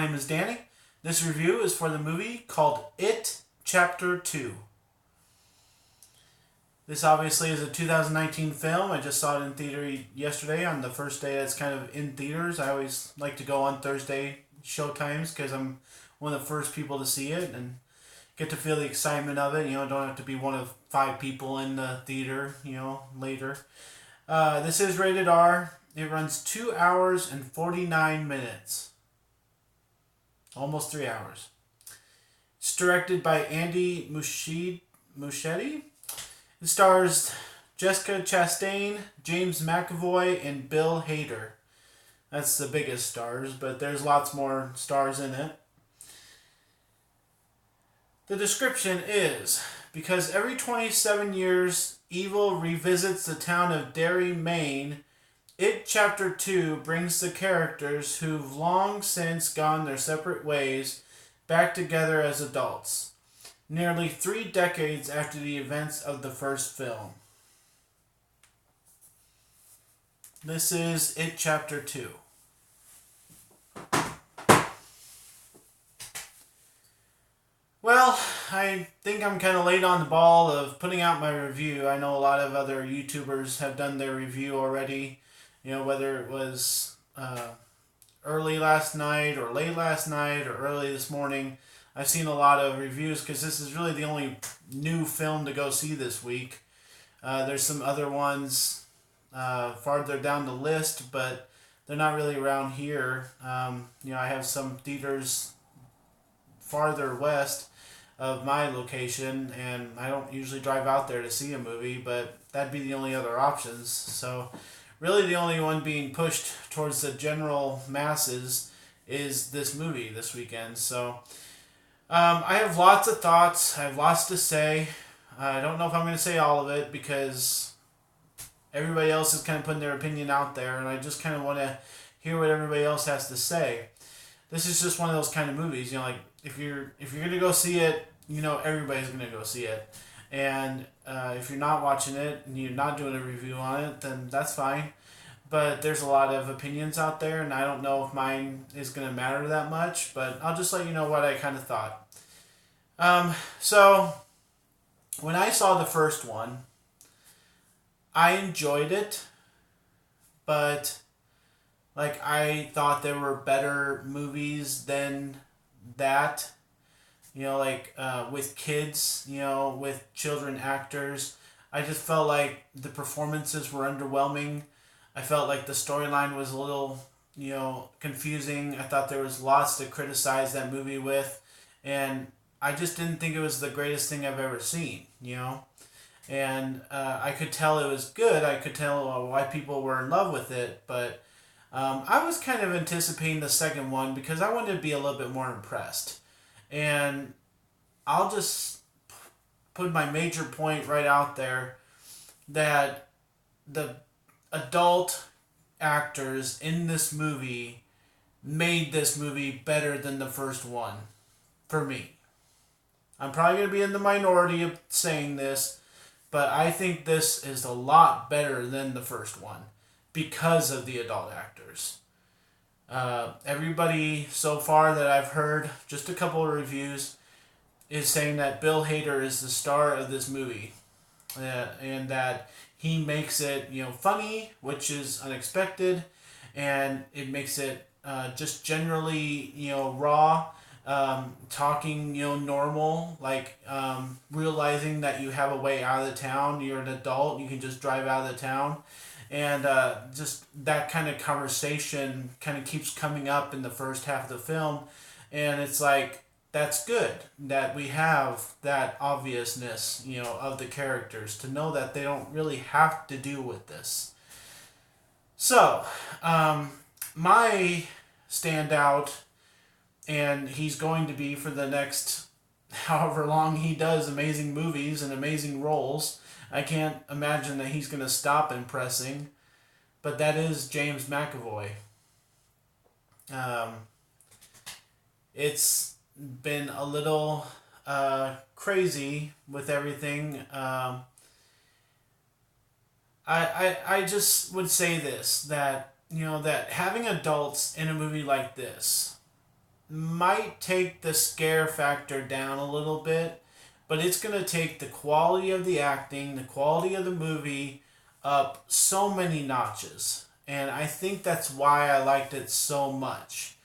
My name is Danny. This review is for the movie called It Chapter 2. This obviously is a 2019 film. I just saw it in theater yesterday on the first day it's kind of in theaters. I always like to go on Thursday show times because I'm one of the first people to see it and get to feel the excitement of it. You know, don't have to be one of 5 people in the theater, later. This is rated R. It runs 2 hours and 49 minutes. Almost 3 hours. It's directed by Andy Muschietti. It stars Jessica Chastain, James McAvoy, and Bill Hader. That's the biggest stars, but there's lots more stars in it. The description is, because every 27 years, evil revisits the town of Derry, Maine, It Chapter 2 brings the characters who've long since gone their separate ways back together as adults, nearly 3 decades after the events of the first film. This is It Chapter 2. Well, I think I'm kind of late on the ball of putting out my review. I know a lot of other YouTubers have done their review already. You know, whether it was early last night or late last night or early this morning. I've seen a lot of reviews because this is really the only new film to go see this week. There's some other ones farther down the list, but they're not really around here. I have some theaters farther west of my location, and I don't usually drive out there to see a movie, but that'd be the only other options. So really the only one being pushed towards the general masses is this movie this weekend. So I have lots of thoughts. I have lots to say. I don't know if I'm going to say all of it because everybody else is kind of putting their opinion out there, and I just kind of want to hear what everybody else has to say. This is just one of those kind of movies, like if you're going to go see it, everybody's going to go see it. And if you're not watching it and you're not doing a review on it, then that's fine. But there's a lot of opinions out there, and I don't know if mine is going to matter that much, but I'll just let you know what I kind of thought. So when I saw the first one, I enjoyed it, but I thought there were better movies than that. With kids, with children actors. I just felt like the performances were underwhelming. I felt like the storyline was a little, confusing. I thought there was lots to criticize that movie with. And I just didn't think it was the greatest thing I've ever seen, And I could tell it was good. I could tell why people were in love with it. But I was kind of anticipating the second one because I wanted to be a little bit more impressed. And I'll just put my major point right out there that the adult actors in this movie made this movie better than the first one for me. I'm probably going to be in the minority of saying this, but I think this is a lot better than the first one because of the adult actors. Everybody so far that I've heard, just a couple of reviews, is saying that Bill Hader is the star of this movie, and that he makes it funny, which is unexpected, and it makes it just generally raw, talking normal, realizing that you have a way out of the town. You're an adult, you can just drive out of the town. And just that kind of conversation kind of keeps coming up in the first half of the film. And it's like, that's good that we have that obviousness, of the characters to know that they don't really have to deal with this. So, my standout, and he's going to be for the next however long he does amazing movies and amazing roles. I can't imagine that he's going to stop impressing, but that is James McAvoy. It's been a little crazy with everything. I just would say this, that, that having adults in a movie like this, might take the scare factor down a little bit, but it's going to take the quality of the acting, the quality of the movie up so many notches. And I think that's why I liked it so much.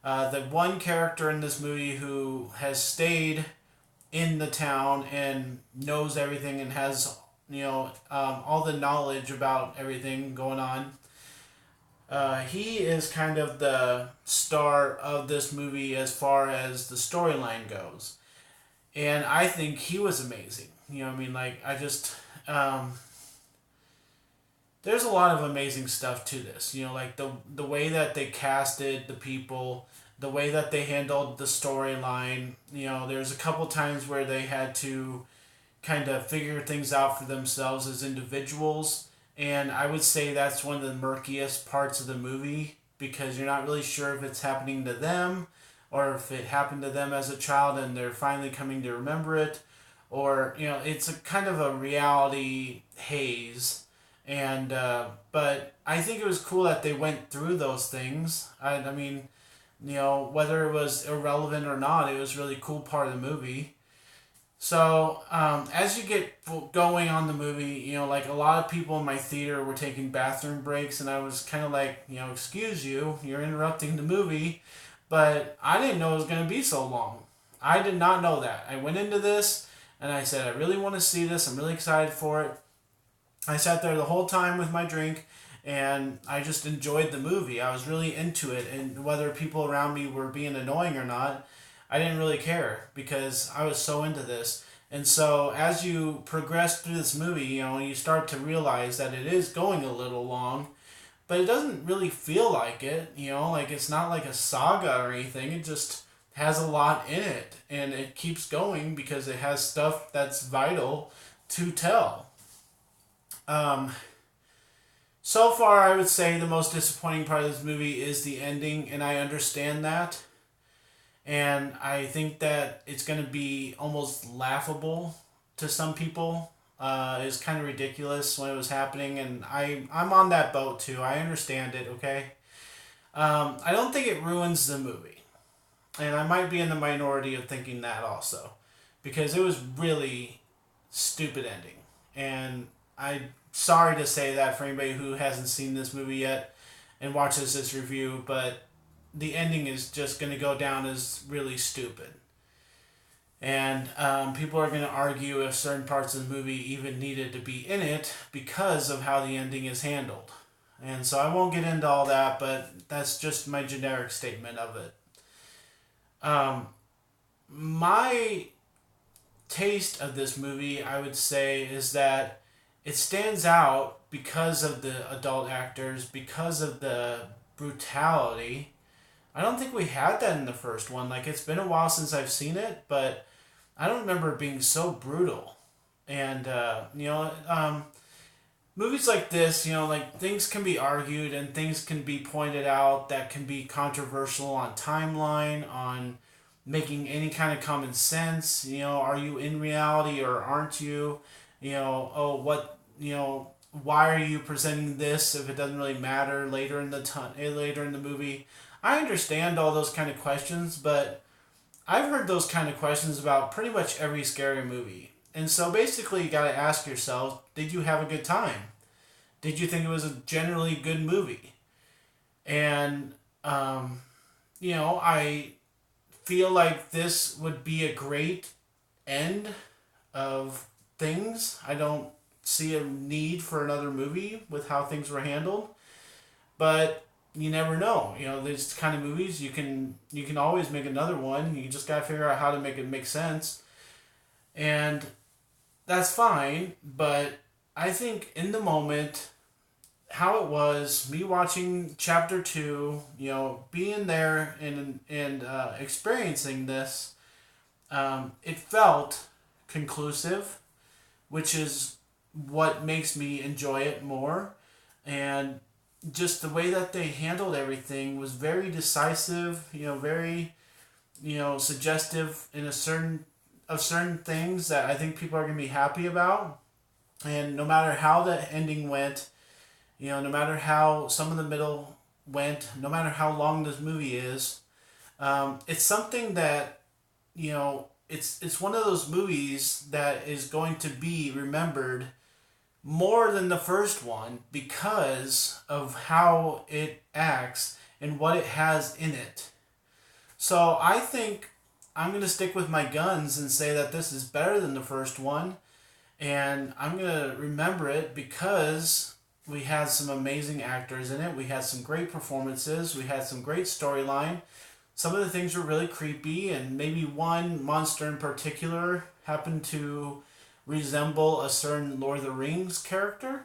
The one character in this movie who has stayed in the town and knows everything and has, all the knowledge about everything going on. He is kind of the star of this movie as far as the storyline goes. And I think he was amazing. I just, there's a lot of amazing stuff to this. Like the way that they casted the people, the way that they handled the storyline. There's a couple times where they had to kind of figure things out for themselves as individuals. And I would say that's one of the murkiest parts of the movie because you're not really sure if it's happening to them or if it happened to them as a child and they're finally coming to remember it. Or, it's a kind of a reality haze. And, but I think it was cool that they went through those things. I mean, whether it was irrelevant or not, it was a really cool part of the movie. So, as you get going on the movie, like a lot of people in my theater were taking bathroom breaks, and I was kind of like, excuse you, you're interrupting the movie. But I didn't know it was going to be so long. I did not know that. I went into this, and I said, I really want to see this. I'm really excited for it. I sat there the whole time with my drink, and I just enjoyed the movie. I was really into it, and whether people around me were being annoying or not, I didn't really care because I was so into this. And so as you progress through this movie, you start to realize that it is going a little long, but it doesn't really feel like it, like it's not like a saga or anything. It just has a lot in it, and it keeps going because it has stuff that's vital to tell. Um, so far, I would say the most disappointing part of this movie is the ending, and I understand that. And I think that it's going to be almost laughable to some people. It was kind of ridiculous when it was happening, and I'm on that boat too. I understand it, okay? I don't think it ruins the movie. And I might be in the minority of thinking that also. Because it was really stupid ending. And I'm sorry to say that for anybody who hasn't seen this movie yet and watches this review, but the ending is just going to go down as really stupid. And people are going to argue if certain parts of the movie even needed to be in it because of how the ending is handled. And so I won't get into all that, but that's just my generic statement of it. My taste of this movie, I would say, is that it stands out because of the adult actors, because of the brutality. I don't think we had that in the first one. Like, it's been a while since I've seen it, but I don't remember it being so brutal. And, movies like this, like, things can be argued and things can be pointed out that can be controversial on timeline, on making any kind of common sense. Are you in reality or aren't you? Why are you presenting this if it doesn't really matter later in the movie? I understand all those kind of questions, but I've heard those kind of questions about pretty much every scary movie. And so basically you got to ask yourself, did you have a good time? Did you think it was a generally good movie? And I feel like this would be a great end of things. I don't see a need for another movie with how things were handled, but you never know. These kind of movies you can always make another one. You just gotta figure out how to make it make sense, and that's fine. But I think in the moment, how it was, me watching chapter 2, being there and experiencing this, it felt conclusive, which is what makes me enjoy it more. And just the way that they handled everything was very decisive, very, suggestive in certain things that I think people are going to be happy about. And no matter how the ending went, no matter how some of the middle went, no matter how long this movie is, It's something that, it's one of those movies that is going to be remembered more than the first one because of how it acts and what it has in it. So I think I'm going to stick with my guns and say that this is better than the first one. And I'm going to remember it because we had some amazing actors in it. We had some great performances. We had some great storyline. Some of the things were really creepy, and maybe one monster in particular happened to resemble a certain Lord of the Rings character.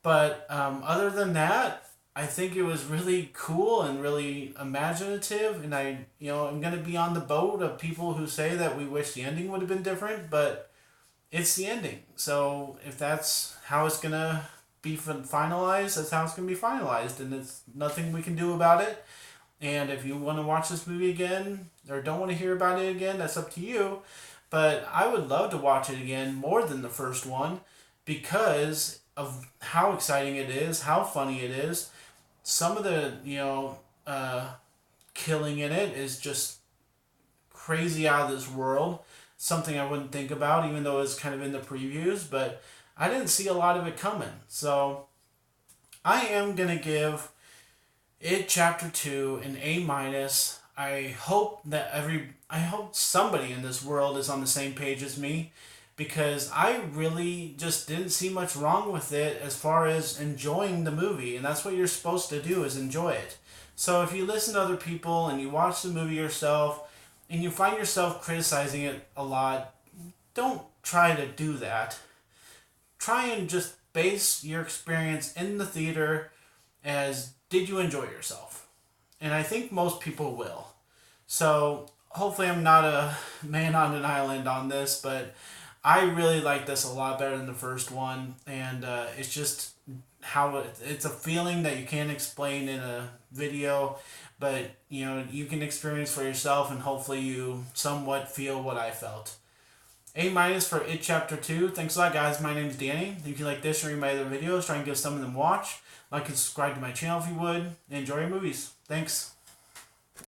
But other than that, I think it was really cool and really imaginative. And I'm gonna be on the boat of people who say that we wish the ending would have been different, but it's the ending. So if that's how it's gonna be finalized, that's how it's gonna be finalized, and it's nothing we can do about it. And if you want to watch this movie again or don't want to hear about it again, that's up to you. But I would love to watch it again more than the first one because of how exciting it is, how funny it is. Some of the, killing in it is just crazy out of this world. Something I wouldn't think about, even though it's kind of in the previews, but I didn't see a lot of it coming. So I am going to give It Chapter 2 an A minus. I hope somebody in this world is on the same page as me because I really just didn't see much wrong with it as far as enjoying the movie, and that's what you're supposed to do, is enjoy it. So if you listen to other people and you watch the movie yourself and you find yourself criticizing it a lot, don't try to do that. Try and just base your experience in the theater as, did you enjoy yourself? And I think most people will. So hopefully I'm not a man on an island on this, but I really like this a lot better than the first one. And it's just how it's a feeling that you can't explain in a video, but you can experience for yourself, and hopefully you somewhat feel what I felt. A minus for It Chapter 2. Thanks a lot, guys. My name is Danny. If you like this or any of my other videos, try and give some of them a watch. Like and subscribe to my channel if you would. Enjoy your movies. Thanks.